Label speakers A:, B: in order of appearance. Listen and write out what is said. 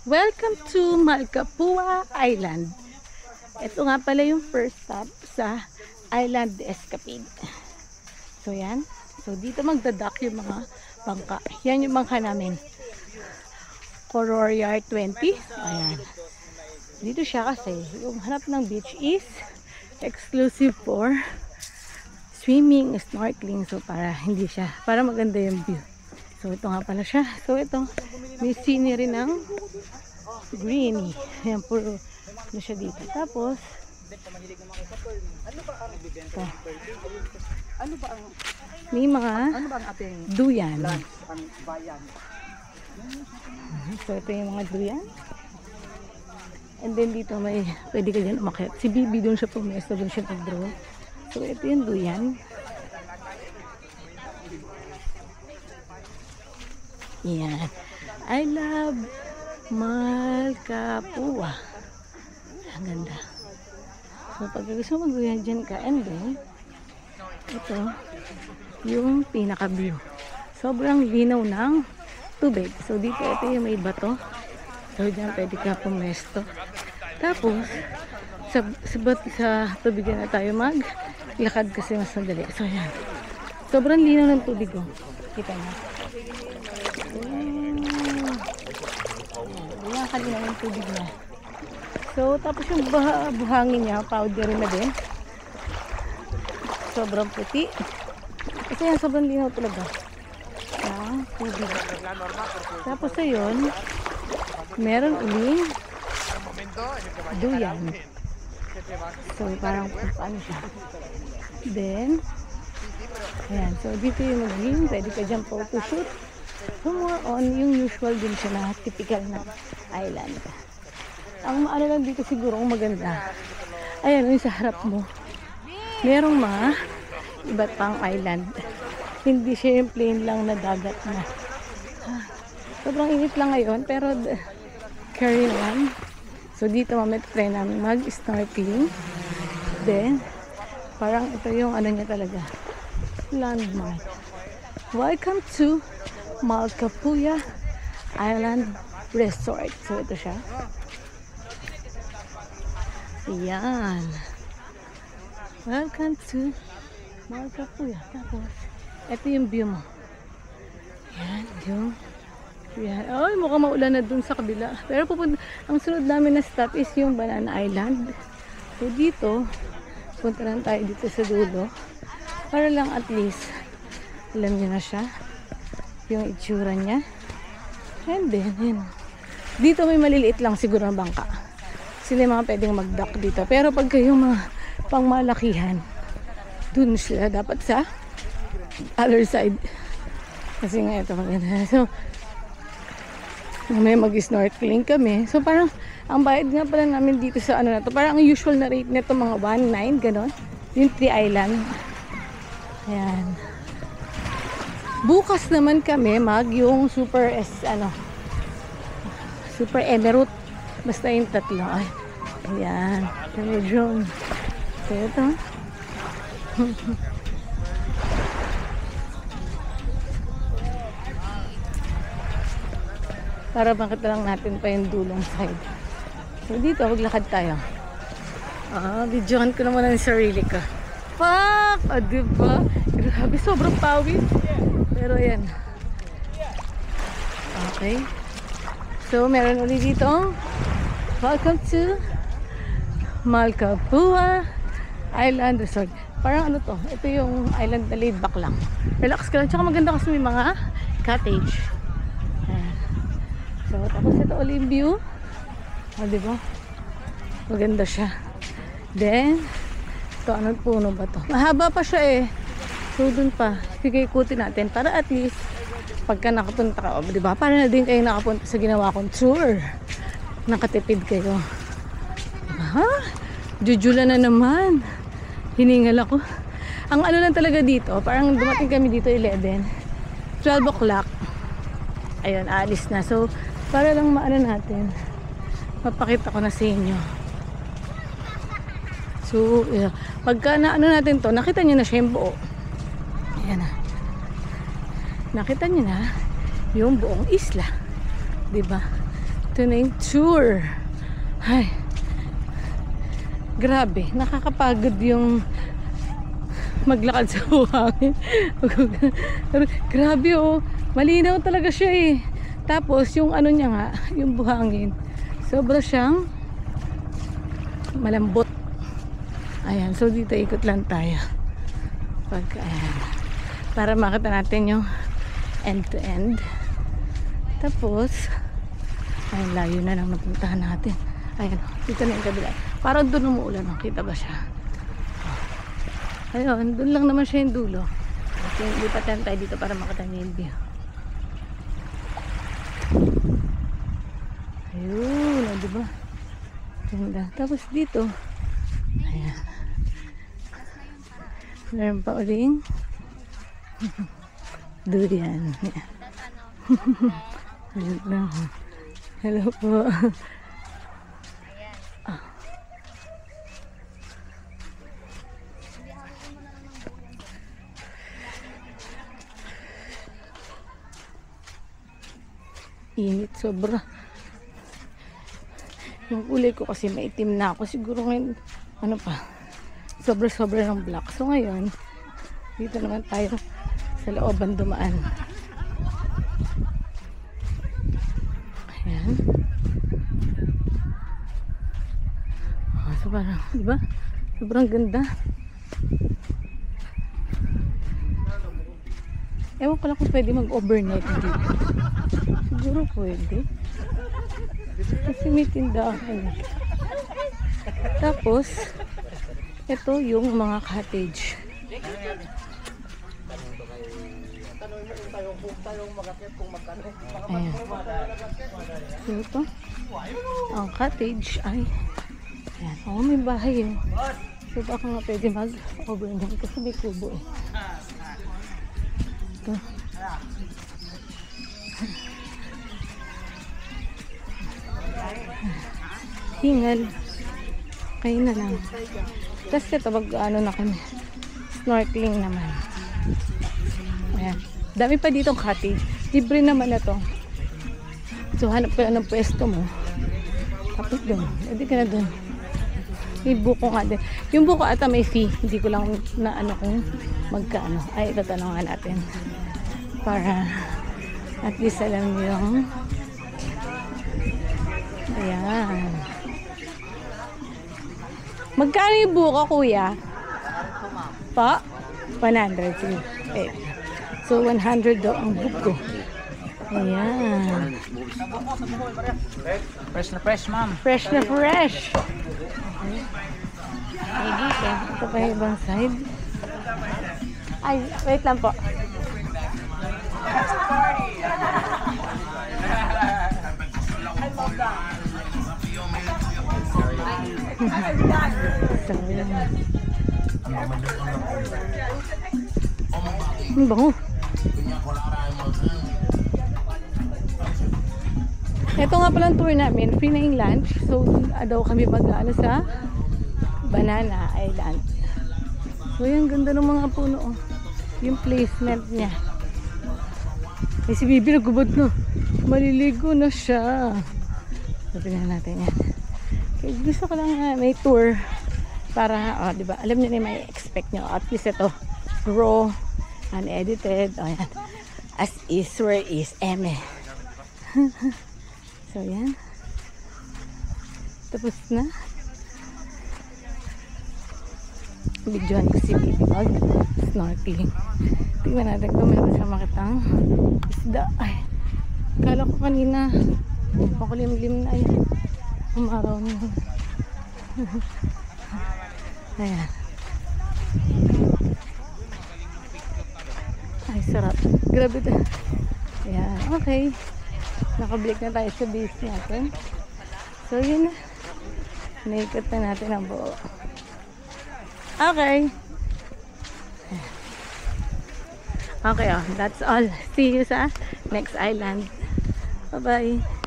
A: Welcome to Malcapua Island. Ito nga pala yung first stop sa Island Escapade. So yan. So dito magdadak yung mga bangka. Yan yung bangka namin. Corroyar 20. Ayan. Dito siya kasi yung hanap ng beach is exclusive for swimming, snorkeling. So para hindi siya, para maganda yung view. So ito nga pala siya. So ito, may scenery ng greeny. Ayan, puro na siya dito. Tapos ito. May mga duyan. So ito yung mga duyan. And then dito may pwede ka dyan umakyat. Si Bibi doon siya pumesto, doon siya nag-draw. So ito yung duyan. Yan. I love Malcapua. Ang ganda. So pag gusto mo mag-duyan dyan ka, and then ito yung pinaka-view. Sobrang linaw ng tubig. So dito ito yung may bato. So dyan pwede ka pumesto. Tapos sa tubig na tayo maglakad kasi mas madali. So yan. Sobrang linaw ng tubig. Oh. Kita mo. Yan kalinaw ng tubig na. So tapos yung buhangin niya, powdery na din. Sobrang puti. Kasi yan, sobrang linaw talaga. Ang tubig. Tapos ayun, meron uling duyan. So parang paano siya. Then, ayan. So dito yung magiging, pwede ka dyan photoshoot. So more on, yung usual din siya na typical na island. Ang maano lang dito siguro ang maganda. Ayan, yung sa harap mo. Merong mga iba't pang island. Hindi siya yung plain lang na dagat na. Sobrang init lang ngayon, pero carry on. So dito mamaya try namin mag-snorkeling. Then, parang ito yung ano niya talaga. Landmark. Welcome to Malcapua Island Resort. So ito siya. Ayan. Welcome to Malcapua. Tapos, ito yung view mo. Ayan, yung yan. Ay, mukhang maulan na dun sa kabila. Pero ang sunod namin na stop is yung Banana Island. So dito, punta lang tayo dito sa dulo. Para lang at least, alam niyo na siya. Yung itsura niya. And then, yun. Dito may maliliit lang siguro na bangka. Sila yung mga pwedeng mag-dock dito. Pero pag kayo mga pangmalakihan, dun sila dapat sa other side. Kasi nga ito maganda. So, may mag-snorkeling kami. So parang ang bayad nga pala namin dito sa ano na to. Parang ang usual na rate nito mga 1.9 ganon. Yung 3 island. Ayan. Bukas naman kami yung super Super Emerald. Basta yung tatlo. Ay. Ayan. Medyo. So ito. Para makita lang natin pa yung dulong side. So dito, maglakad tayo. Videohan ko naman ang sarili ko. Fuck! Diba? Grabe, sobrang pawis. Pero yan. Okay. So, meron ulit dito. Welcome to Malcapua Island Resort. Parang ano to? Ito yung island na laid back lang. Relax ka lang. Tsaka maganda kasi may mga cottage. So, tapos ito ulit view. Diba? Maganda siya. Then, ito, anong puno ba to? Mahaba pa siya eh. So, dun pa. Sige, ikutin natin. Para at least, pagka nakapunta ka, diba? Para na din kayo nakapunta sa ginawa kong tour. Nakatipid kayo. Diba? Ha? Jujula na naman. Hiningal ako. Ang ano lang talaga dito, parang dumating kami dito 11. 12 o'clock. Ayun, aalis na. So, para lang maano natin, mapakita ko na sa inyo. So, yeah. Pagka naano natin to, nakita nyo na siya yung buo. Ayan na. Nakita nyo na yung buong isla. Diba? Ito na yung tour. Ay, grabe, nakakapagod yung maglakad sa buhangin. Grabe oh, malinaw talaga siya eh. Tapos yung ano niya nga, yung buhangin, sobra siyang malambot. Ayan, so dito ikot lang tayo. Ayan, para makita natin yung end to end. Tapos ayun, layo na lang napuntahan natin. Ayan, dito na yung kabila. Parang doon umuulan, kita ba siya? Ayun, doon lang naman siya yung dulo. So, lipatan tayo dito para makita niyo yung view. Ayun, o, diba? Ganda. Tapos dito, ayan. Meron pa uling durian. Ayan. Ayun lang. Hello po. Init sobra. Yung kulay ko kasi maitim na ako. Siguro ngayon, ano pa, sobra-sobra ng black. So ngayon, dito naman tayo sa looban dumaan. Ayan. Oh, so parang, diba? Sobrang ganda. Ewan ko lang kung pwede mag-overnight dito. Siguro pwede. Kasi may tindahan. Tapos, ito yung mga cottage. Ayan. So ito, ang cottage ay, ayan. Oh, may bahay yun. So baka nga pwede mag-overnight kasi may kubo eh. Ito. Hingal. Kayo na lang. Tapos ito, ano na kami. Snorkeling naman. Ayan. Dami pa ditong cottage. Libre naman na to. So, hanap ka lang ng pwesto mo. Tapos doon. Pwede ka na doon. May buko nga din. Yung buko ata may fee. Hindi ko lang na ano kung magkano. Ay, tatanungan natin. Para at least alam nyo yung ayan. Magkano yung buko, kuya? Pa? 100. Eh. So, 100 daw ang buko. Ayan.
B: Fresh na fresh, ma'am.
A: Fresh na fresh. Ay, dito. Ito pa yung ibang side. Ay, wait lang po. Ang bango. Ito nga palang tour namin, free na yung lunch. So, daw kami mag-ano sa Banana Island. So, yung ganda ng mga puno. Oh. Yung placement niya. Eh, si Bibi nagubad na. Maliligo na siya. Sabi na natin yan. Okay, gusto ko lang may tour para, oh, diba, alam niyo na may expect nyo. At least ito, raw, unedited. Oh, yan. As is, where is, eme. So, yan. Tapos na. Videohan ko si Bibi mag-snorkeling. Tingnan natin kung meron siya makitang isda. Ay, kala ko kanina makulimlim na yun. Umaraw na. Ayan. Ay, sarap. Grabe ito. Ayan, okay. Nakablik na tayo sa base natin. So, yun na. Naikot na natin ang buo. Okay. Okay, oh. That's all. See you sa next island. Bye-bye.